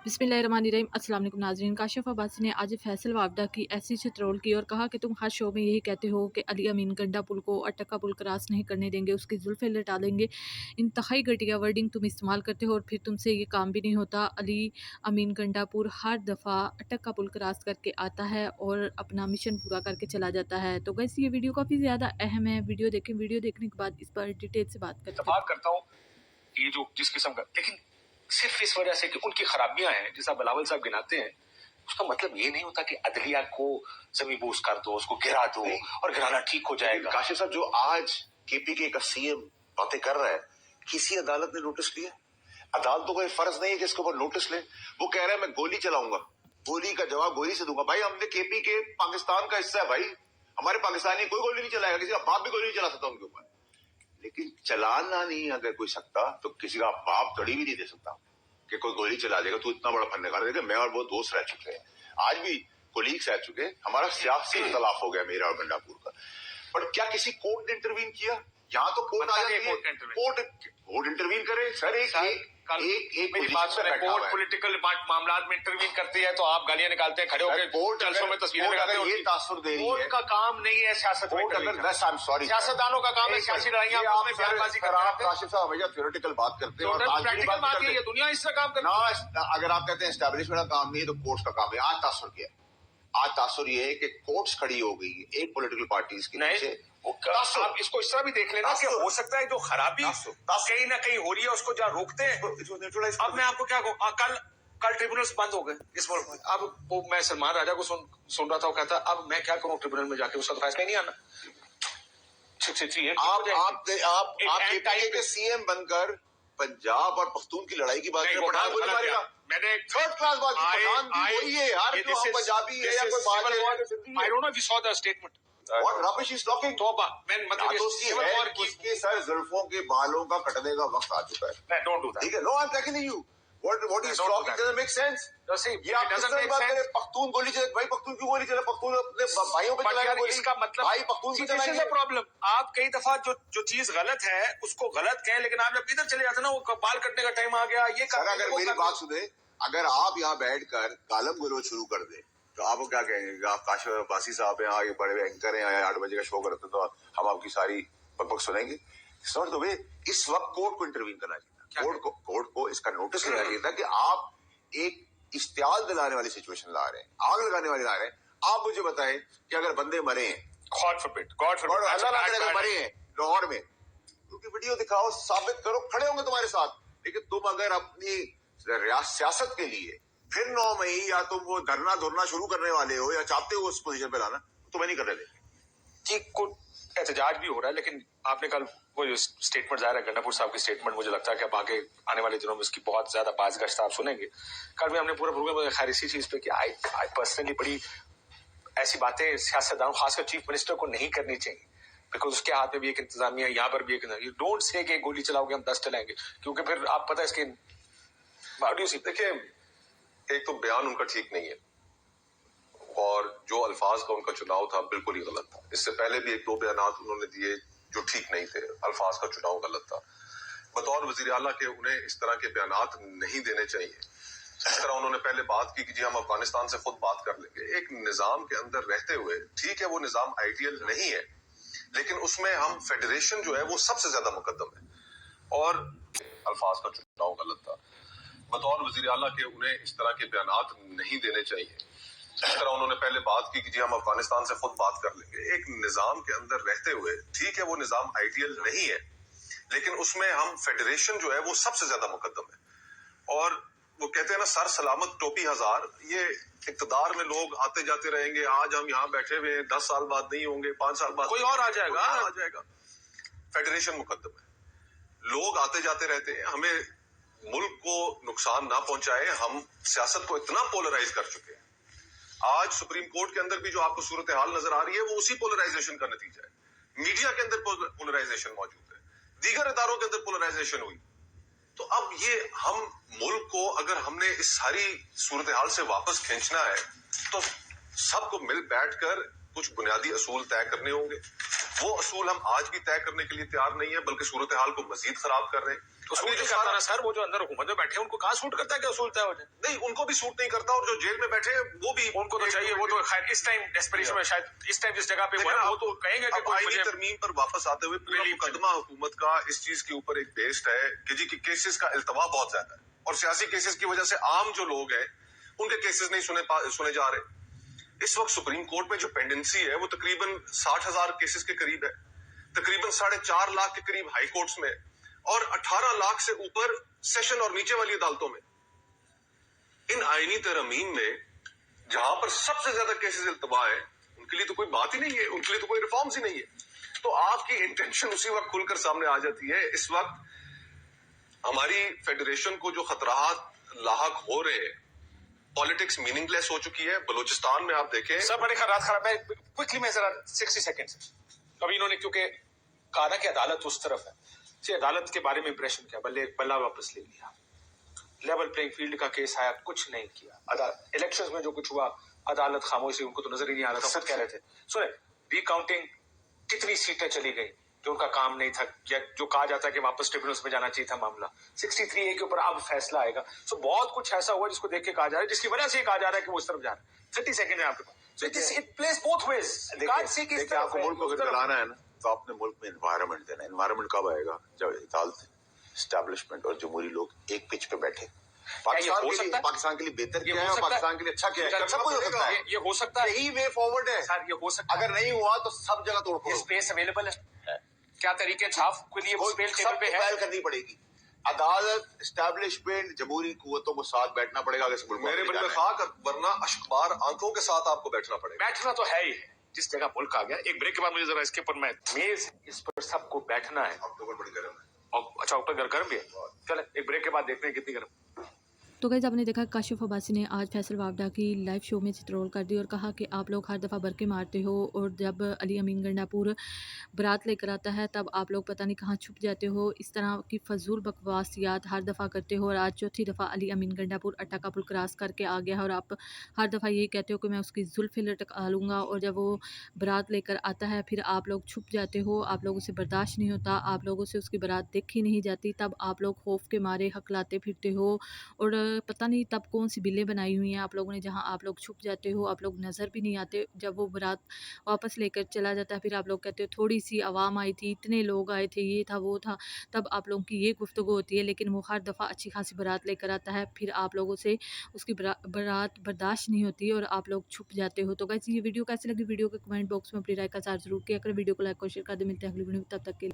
बिस्मिल्लाहिर्रहमानिर्रहीम। अस्सलाम वालेकुम नाज़रीन। काशिफ़ अब्बासी ने आज फैसल वावडा की ऐसी ट्रोल की और कहा कि तुम हर शो में यही कहते हो कि अली अमीन गंडा पुल को अटका पुल क्रॉस नहीं करने देंगे, उसकी जुल्फ़ें लटा लेंगे। इंतहाई घटिया वर्डिंग तुम इस्तेमाल करते हो और फिर तुमसे ये काम भी नहीं होता। अली अमीन गंडापुर हर दफ़ा अटका पुल क्रॉस करके आता है और अपना मिशन पूरा करके चला जाता है। तो गैस ये वीडियो काफ़ी ज़्यादा अहम है, वीडियो देखें। वीडियो देखने के बाद इस पर डिटेल से बात करता हूँ ये जो जिस किस्म का, लेकिन सिर्फ इस वजह से कि उनकी खराबियां हैं जैसा बिलावल साहब गिनाते हैं, उसका मतलब ये नहीं होता कि अदलिया को जमीन बोस कर दो, उसको गिरा दो और गिराना ठीक हो जाएगा। काशिफ साहब, जो आज केपीके का सीएम बातें कर रहा है, किसी अदालत ने नोटिस लिया? अदालतों का फर्ज नहीं है कि इसके ऊपर नोटिस ले। वो कह रहा है मैं गोली चलाऊंगा, गोली का जवाब गोली से दूंगा। भाई हमने केपीके पाकिस्तान का हिस्सा है भाई, हमारे पाकिस्तानी कोई गोली नहीं चलाएगा, किसी का बाप भी गोली नहीं चला सकता उनके ऊपर। लेकिन चलाना नहीं अगर कोई सकता तो किसी का बाप तड़ी भी नहीं दे सकता कि कोई गोली चला देगा। तू इतना बड़ा फन्नेकार। देखिए मैं और वो दोस्त रह चुके हैं, आज भी कोलीग्स रह चुके हैं, हमारा सियासी इख्तलाफ हो गया मेरा और गंडापुर का, पर क्या किसी कोर्ट ने इंटरवीन किया? यहाँ तो कोर्ट आ जाती है, कोर्ट इंटरवीन करे। सर एक कोर्ट पॉलिटिकल मामला में इंटरवीन करती है तो आप गालियां निकालते हैं, खड़े होकर कोर्ट जलसों में तस्वीरें लगाते हैं। ये तासुर दे रही है, कोर्ट का काम नहीं है सियासत में। सियासतदानों का काम है सियासी लड़ाइयां आपस में बयानबाजी करना। काशिफ साहब हमेशा थ्योरेटिकल बात करते हैं और प्रैक्टिकल बात है, दुनिया इससे काम करती है। अगर आप कहते हैं एस्टैब्लिशमेंट का काम नहीं है तो कोर्ट्स का काम है। आज तासुर क्या है? आज तासुर ये है कि कोर्ट्स खड़ी हो गई है एक पॉलिटिकल पार्टीज के पीछे। आप इसको इस तरह भी देख लेना कि हो सकता है जो खराबी कहीं ना कहीं हो रही है उसको जहाँ रोकते हैं। अब मैं आपको क्या कहूँ, कल ट्रिब्यूनल्स बंद हो गए इस मुल्क में। अब वो मैं सलमान राजा को सुन रहा था, वो कहता अब मैं क्या करूँ ट्रिब्यूनल में जाके, उसका फैसला नहीं आना। आप सीएम बनकर पंजाब और पख्तून की लड़ाई की बात करें। मैंने थर्ड क्लास बात वही है यार, पंजाबी है या कोई I don't know if you saw the statement. What rubbish is talking? तौबा, मैं मतलब इसके सर जुल्फों के बालों का कटने का वक्त आ चुका है। Don't do that. ठीक है, no, I'm telling you. What is talking doesn't make sense. ये आप किस तरह बात करें? पख्तून गोली चले, भाई पख्तून क्यों गोली चला? पख्तून अपने भाइयों पे चलाएगा गोली। इसका मतलब भाई पख्तून की चलाएंगे। प्रॉब्लम आप कई दफा जो चीज गलत है उसको गलत कहें, लेकिन आप जब इधर चले जाते ना वो बाल कटने का टाइम आ गया। ये अगर मेरी बात सुने, अगर आप यहाँ बैठकर गालम गलोच शुरू कर दे तो आपको क्या कहेंगे? आप काशिफ अब्बासी साहब हैं, ये बड़े एंकर हैं, 8 बजे का शो करते तो हम आपकी सारी बकबक सुनेंगे। सॉर्ट द वे इस वक्त कोर्ट को इंटरवीन करना चाहिए, कोर्ट को इसका नोटिस लेना चाहिए था कि आप एक इश्तियाल दिलाने वाली सिचुएशन ला रहे हैं, आग लगाने वाली ला रहे हैं। आप मुझे बताएं कि अगर बंदे मरे हैं, गॉड फॉरबिड अल्लाह मरे हैं लाहौर में, क्योंकि वीडियो दिखाओ, साबित करो, खड़े होंगे तुम्हारे साथ। लेकिन तुम अगर अपनी सियासत के लिए फिर 9 मई या तुम वो धरना शुरू करने वाले हो या चाहते हो उस पोजीशन पे लाना, तुम्हें नहीं करने देंगे। जी, कुछ एहतजाज भी हो रहा है, लेकिन आपने कल वो जो स्टेटमेंट जाहिर है गंडापुर साहब की स्टेटमेंट, मुझे लगता है कि अब आगे आने वाले दिनों में इसकी बहुत ज्यादा बाज़गश्त आप सुनेंगे। कल भी हमने पूरा प्रोग्राम खैर इसी चीज पे कि आई पर्सनली बड़ी ऐसी बातें सियासतदानों खासकर चीफ मिनिस्टर को नहीं करनी चाहिए, बिकॉज उसके हाथ में भी एक इंतजामिया, यहाँ पर भी एक, यू डोंट से कि गोली चलाओगे हम 10 चलाएंगे, क्योंकि फिर आप पता है इसके। देखिए, एक तो बयान उनका ठीक नहीं है और जो अल्फाज का उनका चुनाव था बिल्कुल ही गलत था। इससे पहले भी 1-2 बयानात उन्होंने दिए जो ठीक नहीं थे, अल्फाज का चुनाव गलत था। बतौर वजीर आला के उन्हें इस तरह के बयानात नहीं देने चाहिए। इस तरह उन्होंने पहले बात की कि जी हम अफगानिस्तान से खुद बात कर लेंगे। एक निजाम के अंदर रहते हुए, ठीक है वो निजाम आइडियल नहीं है, लेकिन उसमें हम फेडरेशन जो है वो सबसे ज्यादा मुकद्दम है और अल्फाज का चुनाव गलत था। बतौर वजीर आला के उन्हें इस तरह के बयानात नहीं देने चाहिए। इस तरह उन्होंने पहले बात की कि जी हम अफगानिस्तान से खुद बात कर लेंगे। एक निजाम के अंदर रहते हुए, ठीक है वो निजाम आइडियल नहीं है, लेकिन उसमें हम फेडरेशन जो है वो सबसे ज्यादा मुकद्दम है। और वो कहते हैं ना, सर सलामत टोपी हजार। ये इक्तदार में लोग आते जाते रहेंगे। आज हम यहाँ बैठे हुए हैं, 10 साल बाद नहीं होंगे, 5 साल बाद कोई और आ जाएगा। फेडरेशन मुकद्दम है, लोग आते जाते रहते हैं। हमें मुल्क को नुकसान ना पहुंचाए। हम सियासत को इतना पोलराइज कर चुके हैं। आज सुप्रीम कोर्ट के अंदर भी जो आपको सूरत हाल नजर आ रही है वो उसी पोलराइजेशन का नतीजा है। मीडिया के अंदर पोलराइजेशन मौजूद है, दीगर इदारों के अंदर पोलराइजेशन हुई। तो अब ये हम मुल्क को अगर हमने इस सारी सूरत हाल से वापस खींचना है तो सबको मिल बैठ कर कुछ बुनियादी असूल तय करने होंगे। वो असूल हम आज भी तय करने के लिए तैयार नहीं है, बल्कि सूरत हाल को मजीद खराब कर रहे हैं। तो सूट नहीं करता ना सर, वो जो अंदर हुकूमत में बैठे हैं उनको कहाँ सूट करता है कि असूल तय हो जाए? नहीं, उनको भी सूट नहीं करता, और जो जेल में बैठे हैं वो भी, उनको तो चाहिए, वो तो खैर इस टाइम डेस्परेशन में शायद इस टाइम जिस जगह पे वो है वो तो कहेंगे कि अब कोई आईनी मुझे तरमीम पर वापस आते हुए पूरा रिलीफ मुकदमा हुकूमत का इस चीज के ऊपर एक बेस्ड है कि जी की केसेस का इल्तवा बहुत ज्यादा है, और सियासी केसेस की वजह से आम जो लोग हैं उनके केसेस नहीं सुने जा रहे। इस वक्त सुप्रीम कोर्ट में जो पेंडेंसी है वो तकरीबन 60,000 केसेस के करीब है, तकरीबन 4.5 लाख के करीब हाई कोर्ट्स में, और 18 लाख से ऊपर सेशन और नीचे वाली अदालतों में। इन आईनी तरमीम में जहां पर सबसे ज्यादा केसेस इल्तवा है, उनके लिए तो कोई बात ही नहीं है, उनके लिए तो कोई रिफॉर्म्स ही नहीं है। तो आपकी इंटेंशन उसी वक्त खुलकर सामने आ जाती है। इस वक्त हमारी फेडरेशन को जो खतरात लाहक हो रहे हैं, पॉलिटिक्स मीनिंगलेस हो चुकी है। बलूचिस्तान में आप देखें, सब बड़े खराब खराब है। क्विकली मैं जरा 60 सेकंड अभी इन्होंने क्योंकि कहा ना कि अदालत उस तरफ है, जी अदालत के बारे में इंप्रेशन क्या, बल्ला वापस ले लिया, लेवल प्लेइंग फील्ड का केस आया, कुछ नहीं किया। इलेक्शंस में जो कुछ हुआ अदालत खामोश थी, उनको तो नजर ही नहीं आ रहा था, खुद कह रहे थे। सुने, रीकाउंटिंग कितनी सीटें चली गई जो उनका काम नहीं था, या जो कहा जाता है कि वापस ट्रिब्यूनल्स में जाना चाहिए था मामला, 63A के ऊपर अब फैसला आएगा। सो बहुत कुछ ऐसा हुआ जिसको देख के कहा जा रहा है, जिसकी वजह से कहा जा रहा है कि वो इस तरफ जा रहा है। 30 सेकंड है आपके पास। So it plays both ways. Can't say कि इस देखिए, तरफ आपको है, मुल्क को उस अगर तरफ है। चलाना है ना, तो आपने मुल्क में एनवायरनमेंट देना है। एनवायरनमेंट कब आएगा? जब अदालत, एस्टैब्लिशमेंट और जमहूरी लोग एक पिच पे बैठे। पाकिस्तान के लिए बेहतर क्या है और पाकिस्तान के लिए अच्छा क्या है, सब कुछ हो सकता है। ये हो सकता है, यही वे फॉरवर्ड है सर, ये हो सकता है। अगर नहीं हुआ तो सब जगह तोड़ ये फोड़, स्पेस अवेलेबल है, क्या तरीके छाप के लिए स्पेस टेबल पे सबको है। पहल करनी पड़ेगी। अदालत, एस्टैब्लिशमेंट, जमहूरी कुव्वतों को साथ बैठना पड़ेगा अगर इस मुल्क को मेरे आगे बल में जाना है। खाक, वरना अश्कबार आंखों के साथ आपको बैठना पड़ेगा। बैठना तो है ही, जिस जगह मुल्क आ गया। एक ब्रेक के बाद मुझे जरा इसके ऊपर मैं मेज, इस पर सबको बैठना है। अक्टूबर बड़ी गर्म है, और अच्छा ऊपर गर्म भी है। चले एक ब्रेक के बाद देखते हैं कितनी गर्म। तो गाइस आपने देखा काशिफ अब्बासी ने आज फैसल वावडा की लाइव शो में चित्रोल कर दी और कहा कि आप लोग हर दफ़ा बरके मारते हो, और जब अली अमीन गंडापुर बारात लेकर आता है तब आप लोग पता नहीं कहाँ छुप जाते हो। इस तरह की फजूल बकवासियात हर दफ़ा करते हो, और आज चौथी दफ़ा अली अमीन गंडापुर अट्टा का पुल क्रॉस करके आ गया है, और आप हर दफ़ा यही कहते हो कि मैं उसकी जुल्फ़े लटका लूँगा, और जब वो बारात लेकर आता है फिर आप लोग छुप जाते हो। आप लोगों से बर्दाश्त नहीं होता, आप लोगों से उसकी बारात देखी नहीं जाती, तब आप लोग खौफ के मारे हकलाते फिरते हो, और पता नहीं तब कौन सी बिल्लें बनाई हुई हैं आप लोगों ने जहाँ आप लोग छुप जाते हो, आप लोग नज़र भी नहीं आते। जब वो बारात वापस लेकर चला जाता है फिर आप लोग कहते हो थोड़ी सी आवाम आई थी, इतने लोग आए थे, ये था वो था, तब आप लोगों की ये गुफ्तगू होती है। लेकिन वो हर दफ़ा अच्छी खासी बारात लेकर आता है, फिर आप लोगों से उसकी बारात बर्दाश्त नहीं होती और आप लोग छुप जाते हो। तो गाइस ये वीडियो कैसी लगी, वीडियो के कमेंट बॉक्स में अपनी राय का इज़हार ज़रूर किया करें। वीडियो को लाइक और शेयर कर दें। मिलते हैं अगली वीडियो में, तब तक के लिए।